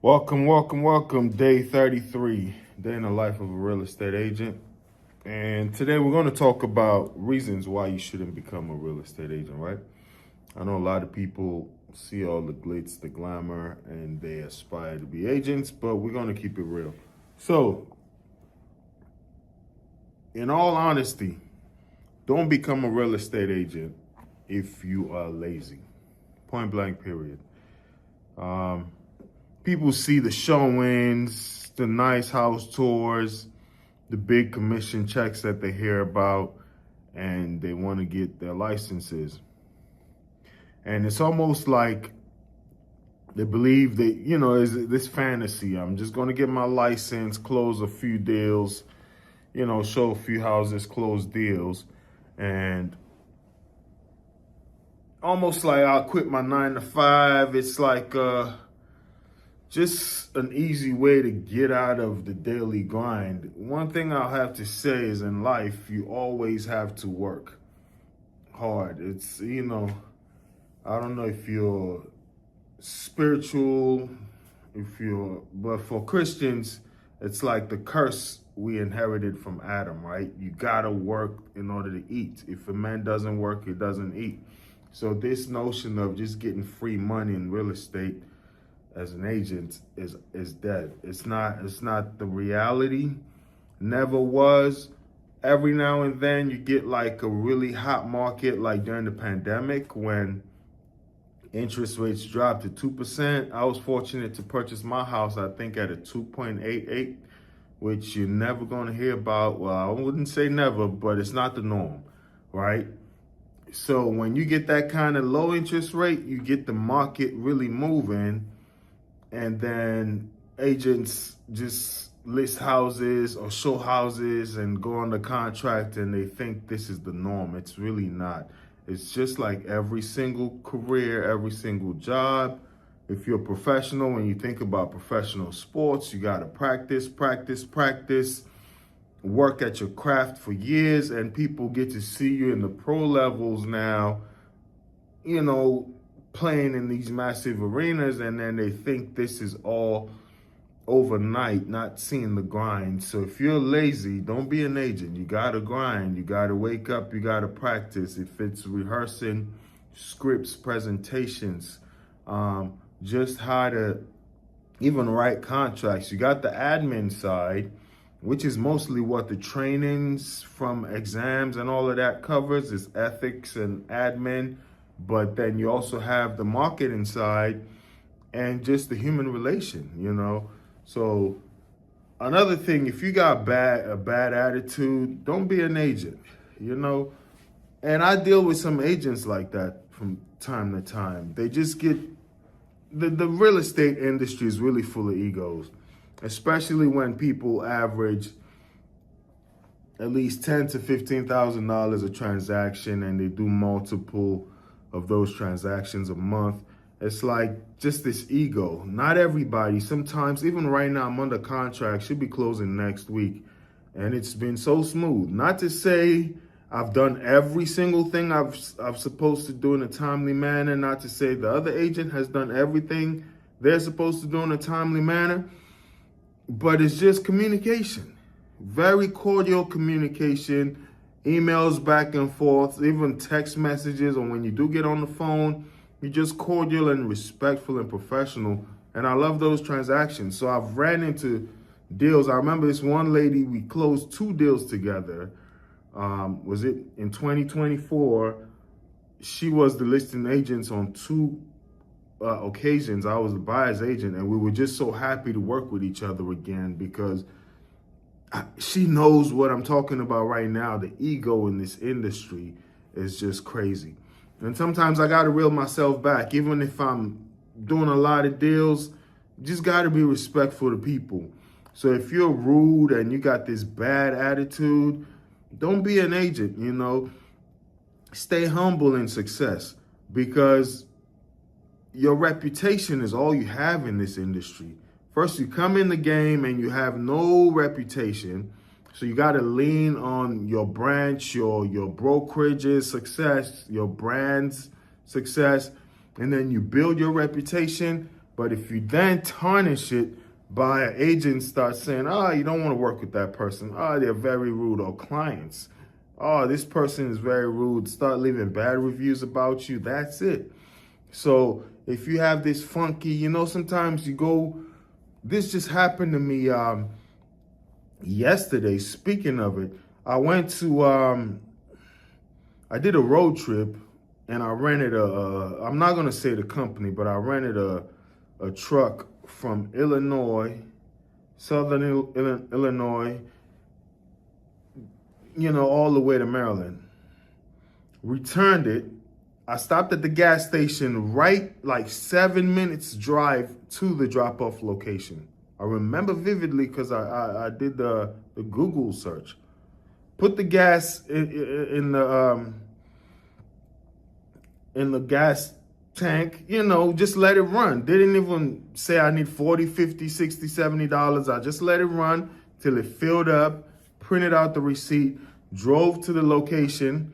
Welcome. Day 33, day in the life of a real estate agent. And today we're going to talk about reasons why you shouldn't become a real estate agent, right? I know a lot of people see all the glitz, the glamour, and they aspire to be agents, but we're going to keep it real. So, in all honesty, don't become a real estate agent if you are lazy. Point blank, period. People see the showings, the nice house tours, the big commission checks that they hear about, and they want to get their licenses. And it's almost like they believe that, is this fantasy. I'm just going to get my license, close a few deals, show a few houses, close deals. And almost like I'll quit my 9 to 5. It's like, just an easy way to get out of the daily grind. One thing I'll have to say is in life, you always have to work hard. It's, I don't know if you're spiritual, but for Christians, it's like the curse we inherited from Adam, right? You gotta work in order to eat. If a man doesn't work, he doesn't eat. So this notion of just getting free money in real estate as an agent is dead. It's not the reality. Never was. Every now and then you get like a really hot market, like during the pandemic when interest rates dropped to 2%. I was fortunate to purchase my house, I think, at a 2.88, which you're never going to hear about. Well, I wouldn't say never, but it's not the norm, right? So when you get that kind of low interest rate, you get the market really moving. And then agents just list houses or show houses and go under contract, and they think this is the norm. It's really not. It's just like every single career, every single job. If you're a professional, when you think about professional sports, you got to practice, work at your craft for years, and people get to see you in the pro levels now, playing in these massive arenas, and then they think this is all overnight, not seeing the grind. So if you're lazy, don't be an agent. You gotta grind, you gotta wake up, you gotta practice. If it's rehearsing scripts, presentations, just how to even write contracts. You got the admin side, which is mostly what the trainings from exams and all of that covers, is ethics and admin. But then you also have the marketing side and just the human relation, So another thing, if you got a bad attitude, don't be an agent, And I deal with some agents like that from time to time. They just get, the real estate industry is really full of egos, especially when people average at least $10,000 to $15,000 a transaction, and they do multiple of those transactions a month. It's like just this ego. Not everybody. Sometimes, even right now, I'm under contract, should be closing next week, and it's been so smooth. Not to say I've done every single thing I'm supposed to do in a timely manner. Not to say the other agent has done everything they're supposed to do in a timely manner, but it's just communication. Very cordial communication. Emails back and forth, even text messages, or when you do get on the phone, you're just cordial and respectful and professional. And I love those transactions. So I've ran into deals. I remember this one lady, we closed 2 deals together. Was it in 2024? She was the listing agent on 2 occasions. I was the buyer's agent, and we were just so happy to work with each other again because she knows what I'm talking about right now. The ego in this industry is just crazy. And sometimes I got to reel myself back. Even if I'm doing a lot of deals, you just got to be respectful to people. So if you're rude and you got this bad attitude, don't be an agent, Stay humble in success, because your reputation is all you have in this industry. First, you come in the game and you have no reputation. So you got to lean on your branch, your brokerage's success, your brand's success, and then you build your reputation. But if you then tarnish it by an agent starts saying, oh, you don't want to work with that person. Oh, they're very rude. Or clients. Oh, this person is very rude. Start leaving bad reviews about you. That's it. So if you have this funky, sometimes you go, this just happened to me yesterday. Speaking of it, I went to, I did a road trip and I rented I'm not going to say the company, but I rented a truck from Illinois, Southern Illinois, all the way to Maryland. Returned it. I stopped at the gas station right like 7 minutes drive to the drop-off location. I remember vividly because I did the Google search. Put the gas in the gas tank, just let it run. Didn't even say I need $40, $50, $60, $70. I just let it run till it filled up, printed out the receipt, drove to the location,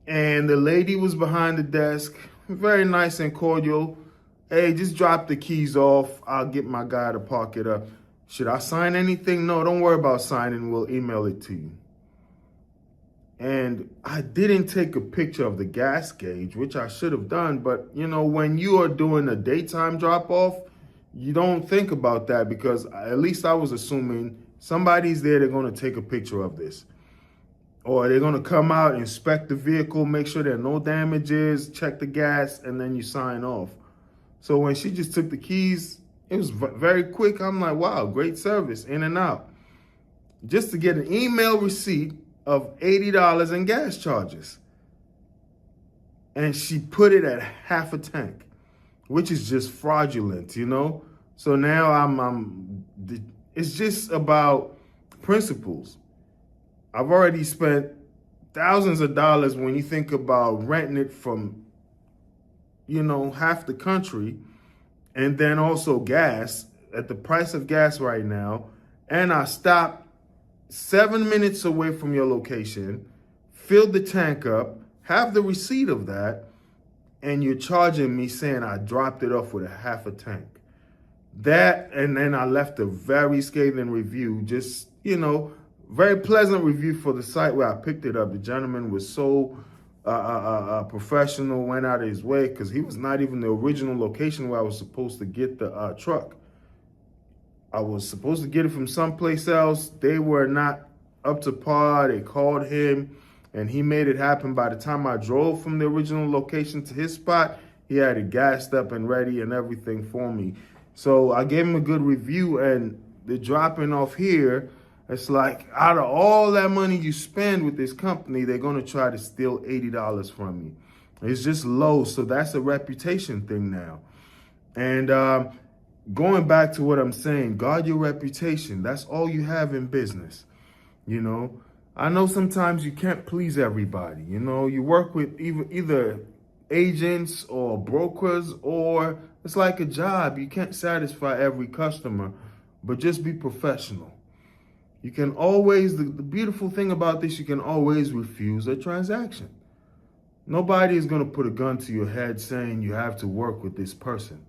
and the lady was behind the desk, very nice and cordial. Hey, just drop the keys off. I'll get my guy to park it up. Should I sign anything? No, don't worry about signing. We'll email it to you. And I didn't take a picture of the gas gauge, which I should have done. But, when you are doing a daytime drop-off, you don't think about that because at least I was assuming somebody's there, they're going to take a picture of this. Or they're going to come out, inspect the vehicle, make sure there are no damages, check the gas, and then you sign off. So when she just took the keys, it was very quick. I'm like, wow, great service, in and out. Just to get an email receipt of $80 in gas charges. And she put it at half a tank, which is just fraudulent, So now it's just about principles. I've already spent thousands of dollars when you think about renting it from, half the country, and then also gas at the price of gas right now. And I stopped 7 minutes away from your location, filled the tank up, have the receipt of that, and you're charging me saying I dropped it off with a half a tank. That, and then I left a very scathing review, just, very pleasant review for the site where I picked it up. The gentleman was so professional, went out of his way because he was not even the original location where I was supposed to get the truck. I was supposed to get it from someplace else. They were not up to par. They called him and he made it happen. By the time I drove from the original location to his spot, he had it gassed up and ready and everything for me. So I gave him a good review, and the dropping off here, it's like out of all that money you spend with this company, they're going to try to steal $80 from you. It's just low. So that's a reputation thing now. And going back to what I'm saying, guard your reputation. That's all you have in business. I know sometimes you can't please everybody. You work with either agents or brokers, or it's like a job. You can't satisfy every customer, but just be professional. You can always, the beautiful thing about this, you can always refuse a transaction. Nobody is going to put a gun to your head saying you have to work with this person.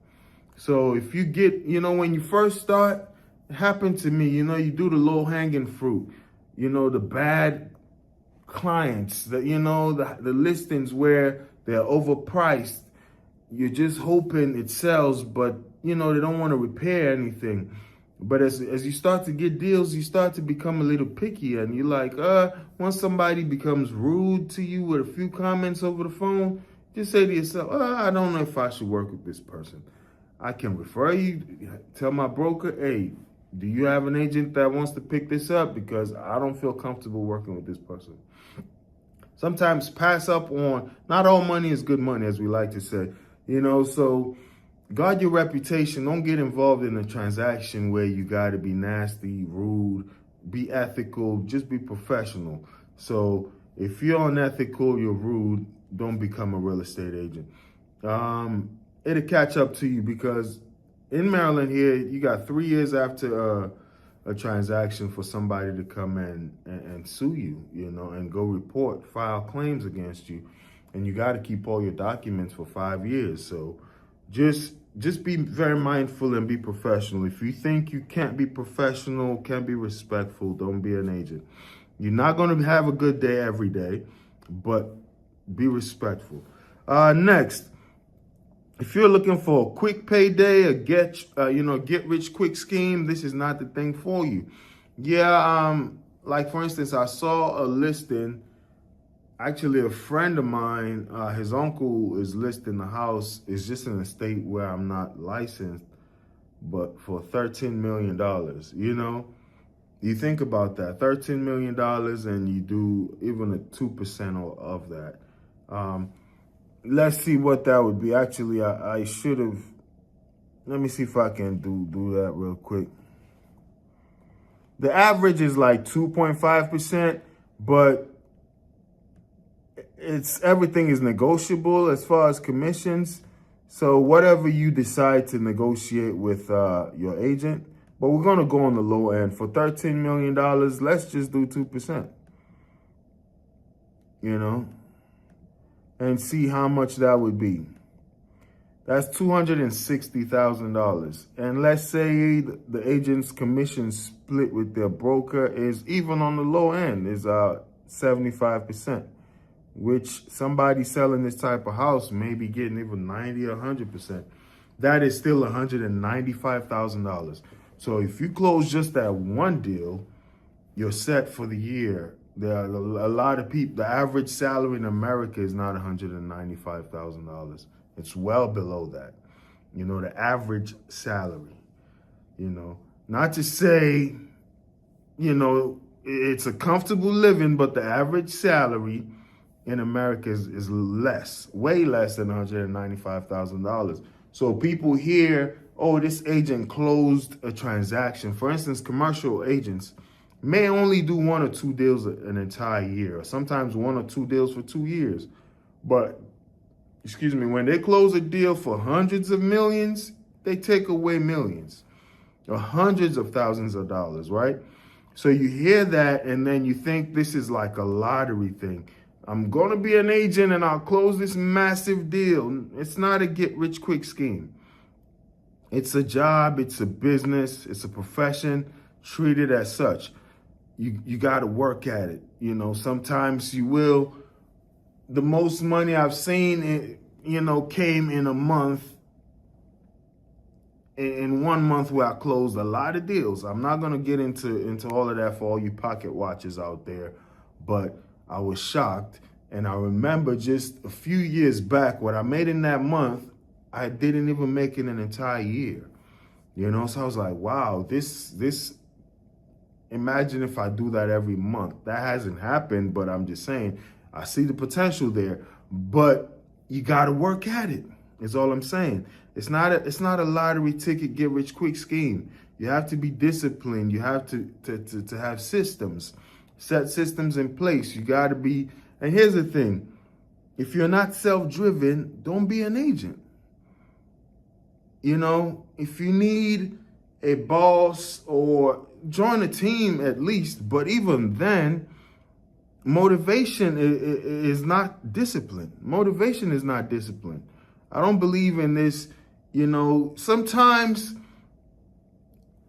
So if you get, when you first start, it happened to me, you do the low hanging fruit, the bad clients, the listings where they're overpriced. You're just hoping it sells, but they don't want to repair anything. But as you start to get deals, you start to become a little picky, and you're like, once somebody becomes rude to you with a few comments over the phone, just say to yourself, I don't know if I should work with this person. I can refer you, tell my broker, hey, do you have an agent that wants to pick this up? Because I don't feel comfortable working with this person. Sometimes pass up on, not all money is good money, as we like to say, so guard your reputation. Don't get involved in a transaction where you got to be nasty, rude, be ethical, just be professional. So if you're unethical, you're rude, don't become a real estate agent. It'll catch up to you because in Maryland here, you got 3 years after a transaction for somebody to come in and sue you, and go report, file claims against you. And you got to keep all your documents for 5 years. So just just be very mindful and be professional. If you think you can't be professional, can't be respectful, don't be an agent. You're not going to have a good day every day, but be respectful. Next, if you're looking for a quick payday, a get rich quick scheme, this is not the thing for you. Yeah, like for instance, I saw a listing. Actually, a friend of mine, his uncle is listing the house. It's just in a state where I'm not licensed, but for $13 million. You think about that, $13 million, and you do even a 2% of that. Let's see what that would be. Actually, I should have. Let me see if I can do that real quick. The average is like 2.5%, but everything is negotiable as far as commissions. So whatever you decide to negotiate with your agent, but we're gonna go on the low end for $13 million. Let's just do 2%. And see how much that would be. That's $260,000. And let's say the agent's commission split with their broker is even on the low end is 75%, which somebody selling this type of house may be getting even 90 or 100%. That is still $195,000. So if you close just that one deal, you're set for the year. There are a lot of people. The average salary in America is not $195,000. It's well below that. The average salary. Not to say, it's a comfortable living, but the average salary in America is less, way less than $195,000. So people hear, oh, this agent closed a transaction. For instance, commercial agents may only do 1 or 2 deals an entire year, or sometimes 1 or 2 deals for 2 years. But, when they close a deal for hundreds of millions, they take away millions or hundreds of thousands of dollars, right? So you hear that and then you think this is like a lottery thing. I'm going to be an agent and I'll close this massive deal. It's not a get-rich-quick scheme. It's a job, it's a business, it's a profession. Treat it as such. You got to work at it. Sometimes you will. The most money I've seen, came in a month. In 1 month where I closed a lot of deals. I'm not going to get into all of that for all you pocket watchers out there, but I was shocked. And I remember just a few years back, what I made in that month, I didn't even make it an entire year. So I was like, wow, this imagine if I do that every month. That hasn't happened, but I'm just saying, I see the potential there, but you got to work at it. Is all I'm saying. It's not a lottery ticket, get rich quick scheme. You have to be disciplined. You have to have systems, set systems in place. You got to be, and here's the thing. If you're not self-driven, don't be an agent. If you need a boss or join a team at least, but even then, motivation is not discipline. Motivation is not discipline. I don't believe in this, sometimes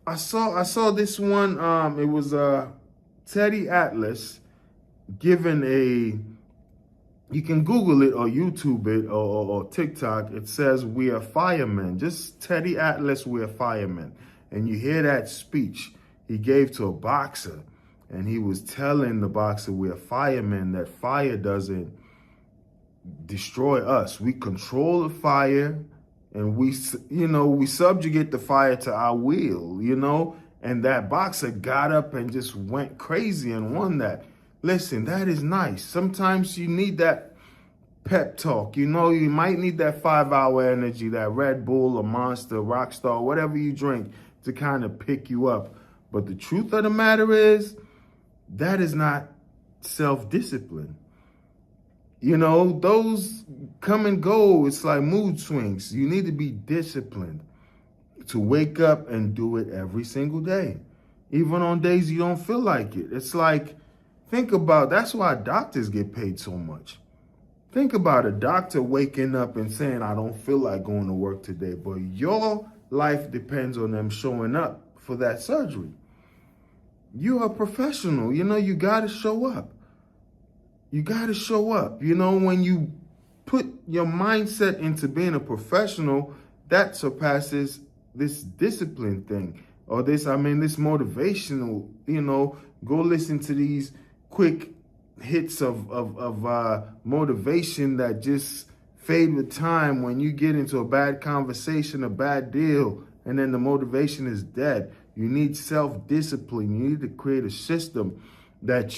I saw this one, it was Teddy Atlas given you can Google it or YouTube it or TikTok. It says, "We are firemen." Just Teddy Atlas, "We are firemen." And you hear that speech he gave to a boxer. And he was telling the boxer, "We are firemen, that fire doesn't destroy us. We control the fire and we subjugate the fire to our will, And that boxer got up and just went crazy and won that. Listen, that is nice. Sometimes you need that pep talk. You might need that 5-hour energy, that Red Bull or Monster, Rockstar, whatever you drink to kind of pick you up. But the truth of the matter is, that is not self-discipline. Those come and go. It's like mood swings. You need to be disciplined to wake up and do it every single day, even on days you don't feel like it. It's like, think about, that's why doctors get paid so much. Think about a doctor waking up and saying, I don't feel like going to work today, but your life depends on them showing up for that surgery. You're a professional. You got to show up. You got to show up. When you put your mindset into being a professional, that surpasses this discipline thing or this motivational, go listen to these quick hits of motivation that just fade with time when you get into a bad conversation, a bad deal, and then the motivation is dead. You need self-discipline. You need to create a system that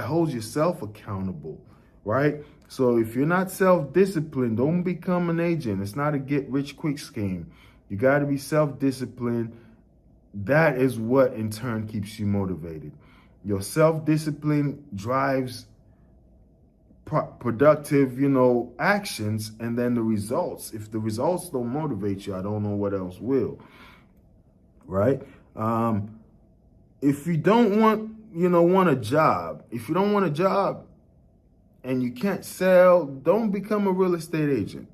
holds yourself accountable, right? So if you're not self-disciplined, don't become an agent. It's not a get-rich-quick scheme. You got to be self-disciplined. That is what in turn keeps you motivated. Your self-discipline drives productive, actions, and then the results. If the results don't motivate you, I don't know what else will, right? If you don't want a job, and you can't sell, don't become a real estate agent,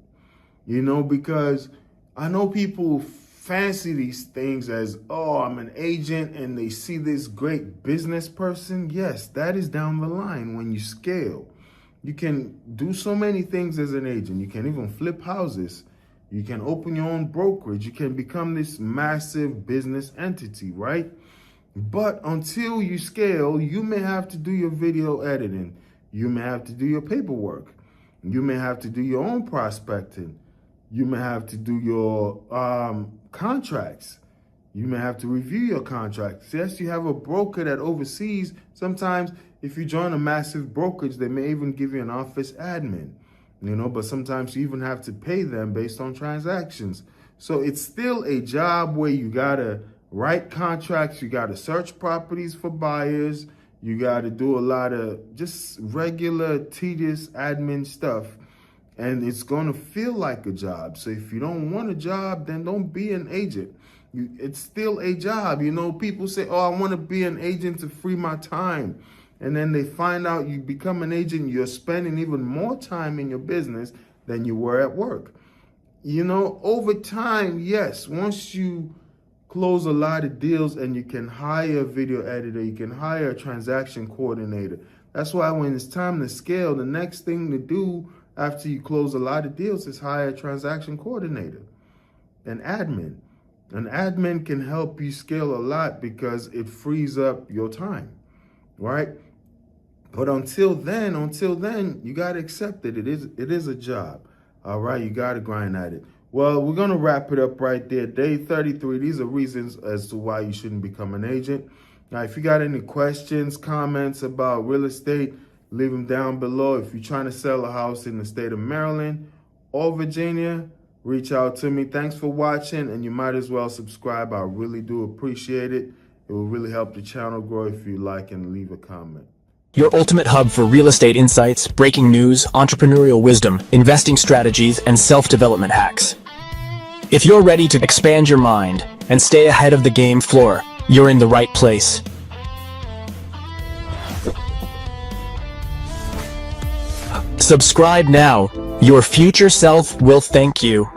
because I know people fancy these things as, oh, I'm an agent, and they see this great business person. Yes, that is down the line when you scale. You can do so many things as an agent. You can even flip houses. You can open your own brokerage. You can become this massive business entity, right? But until you scale, you may have to do your video editing. You may have to do your paperwork. You may have to do your own prospecting. You may have to do your contracts. You may have to review your contracts. Yes, you have a broker that oversees. Sometimes if you join a massive brokerage, they may even give you an office admin, but sometimes you even have to pay them based on transactions. So it's still a job where you got to write contracts. You got to search properties for buyers. You got to do a lot of just regular tedious admin stuff. And it's going to feel like a job. So if you don't want a job, then don't be an agent. It's still a job. People say, oh, I want to be an agent to free my time. And then they find out you become an agent, you're spending even more time in your business than you were at work. Over time, yes, once you close a lot of deals and you can hire a video editor, you can hire a transaction coordinator. That's why when it's time to scale, the next thing to do after you close a lot of deals is hire a transaction coordinator, an admin. An admin can help you scale a lot because it frees up your time, right? But until then, you got to accept it. It is a job, all right? You got to grind at it. Well, we're going to wrap it up right there. Day 33, these are reasons as to why you shouldn't become an agent. Now, if you got any questions, comments about real estate, leave them down below. If you're trying to sell a house in the state of Maryland or Virginia, reach out to me. Thanks for watching, and you might as well subscribe. I really do appreciate it. It will really help the channel grow if you like and leave a comment. Your ultimate hub for real estate insights, breaking news, entrepreneurial wisdom, investing strategies, and self-development hacks. If you're ready to expand your mind and stay ahead of the game floor, you're in the right place. Subscribe now. Your future self will thank you.